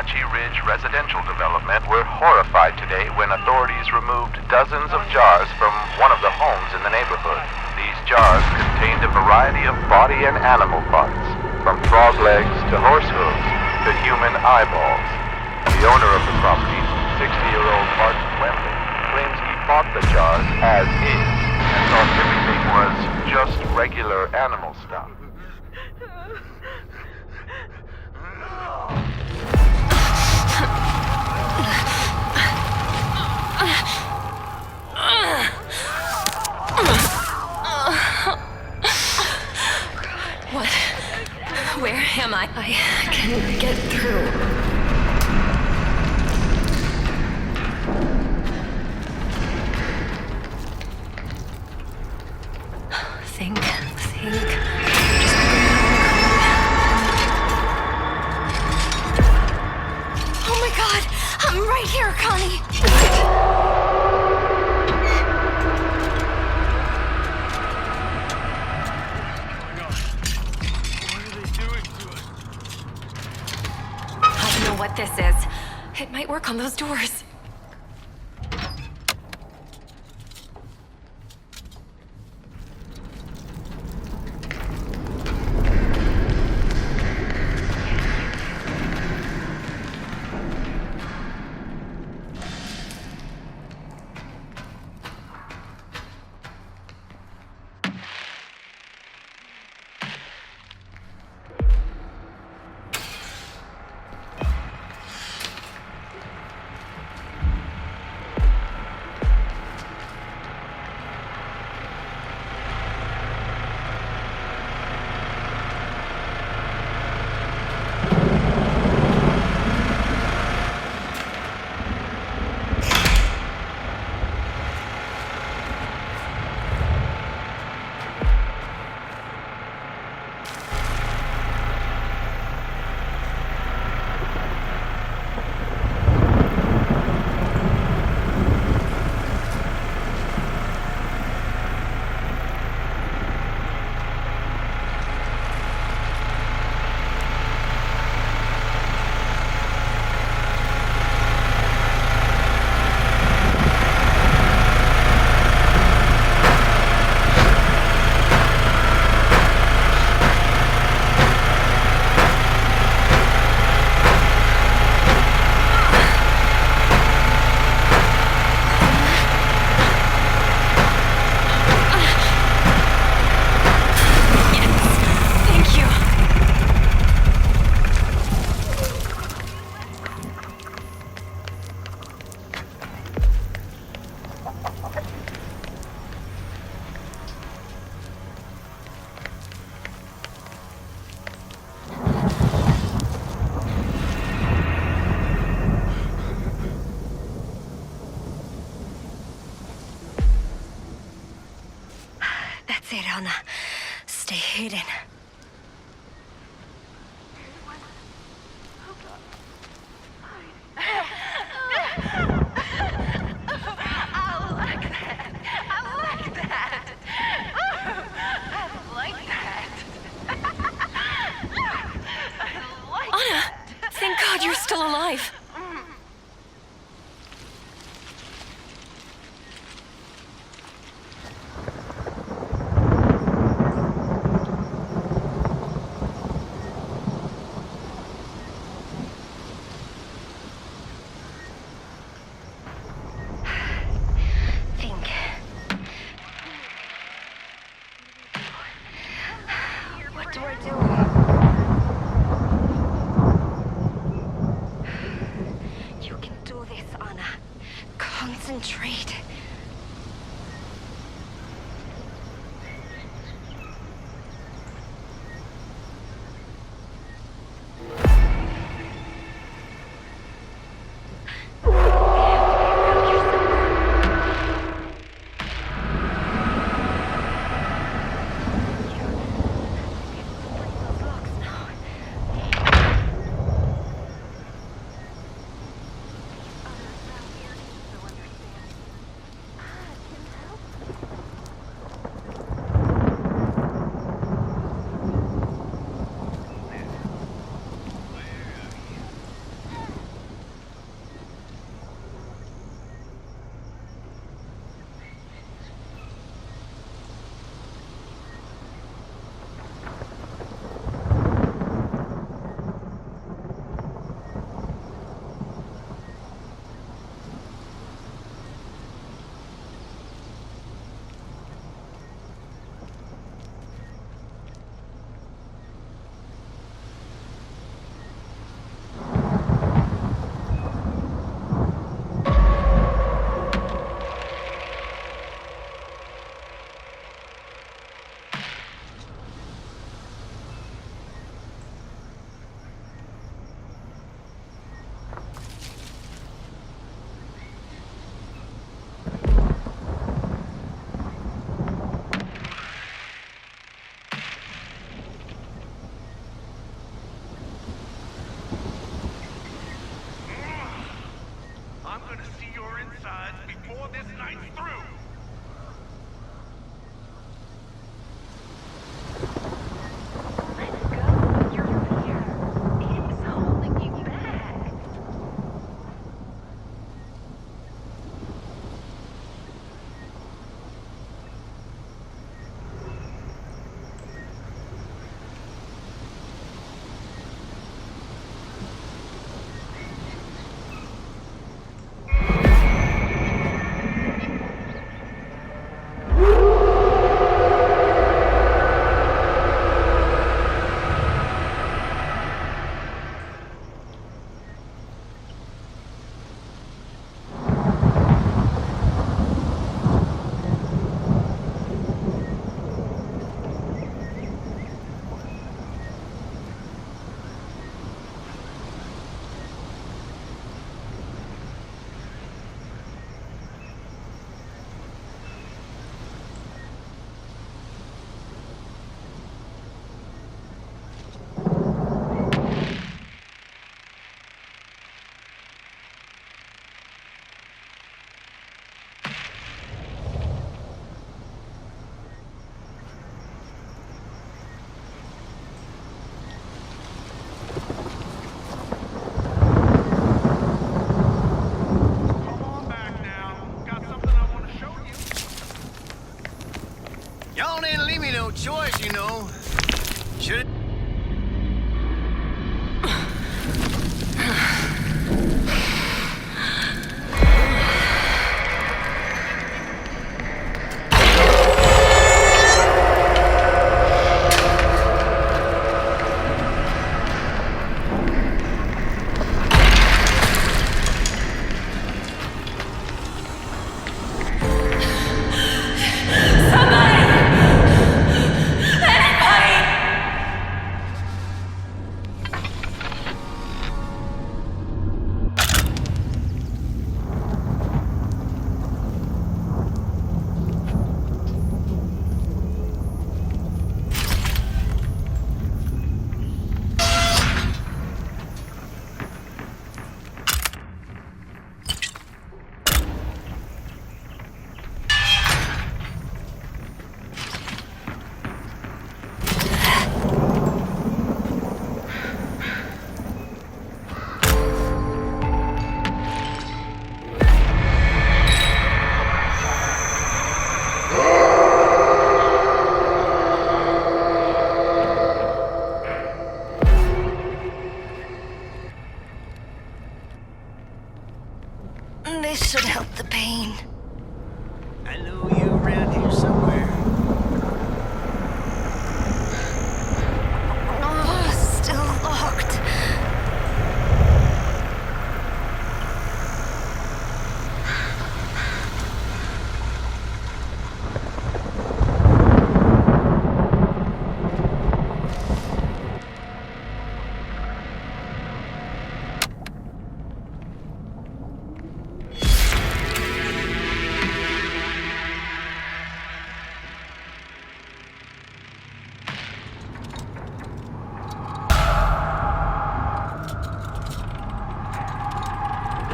Apache Ridge residential development were horrified today when authorities removed dozens of jars from one of the homes in the neighborhood. These jars contained a variety of body and animal parts, from frog legs to horse hooves to human eyeballs. The owner of the property, 60-year-old Martin Wembley, claims he bought the jars as is and thought everything was just regular animal stuff. What? Where am I? I can get through. Think. Oh my God! I'm right here, Connie! What this is. It might work on those doors. That's it, Anna. Stay hidden. Thank God you're still alive. What do I do? Concentrate. this night's through! Let's go. You're here. It's holding you back. Come on back now. Got something I want to show you. Y'all didn't leave me no choice, you know. Should This should help the pain. I know you around here somewhere. Oh, still locked.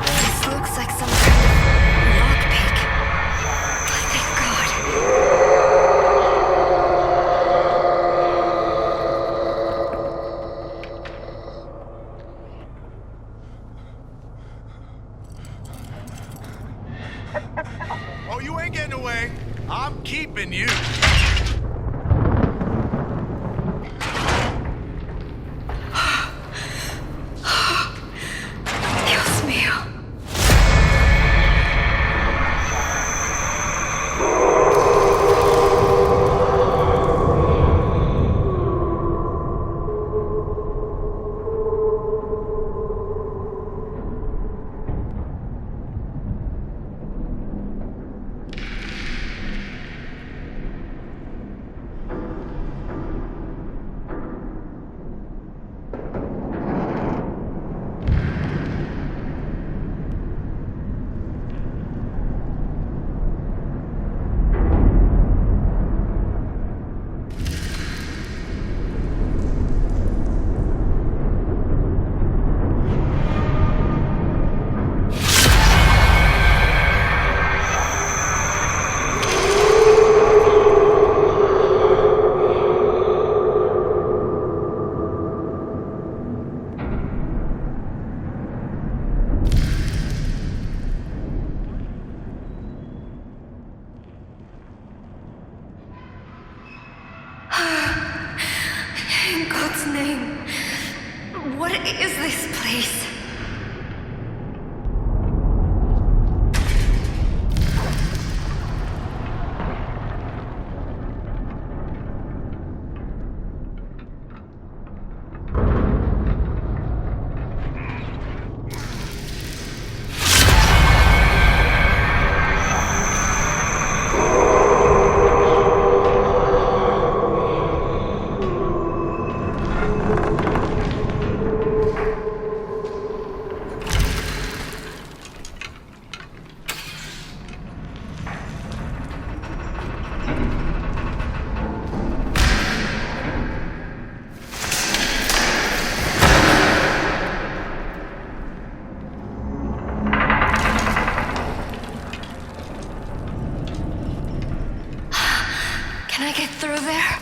This looks like some kind of lockpick. Thank God. Oh, you ain't getting away. I'm keeping you. Dios mío. name? What is this place? Can I get through there?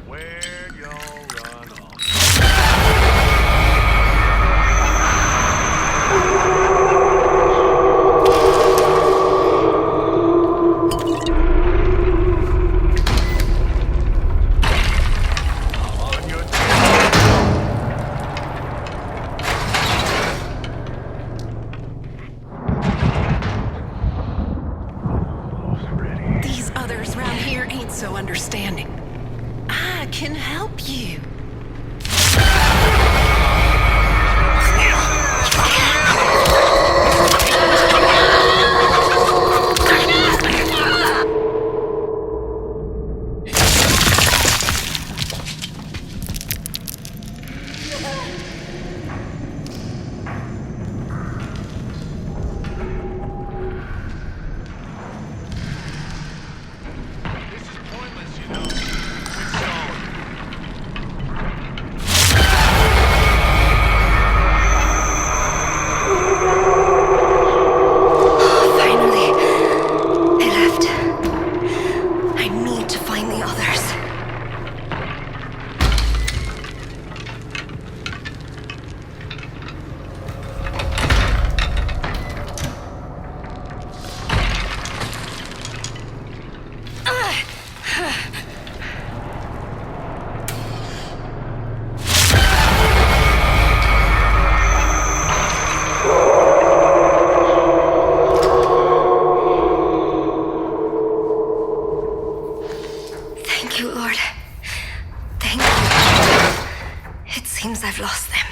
Where'd y'all run off? On your These others round here ain't so understanding. I can help you. This is pointless, you know. Quit stalling. Finally, they left. I need to find the others. Thank you, Lord. Thank you. It seems I've lost them.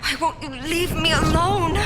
Why won't you leave me alone?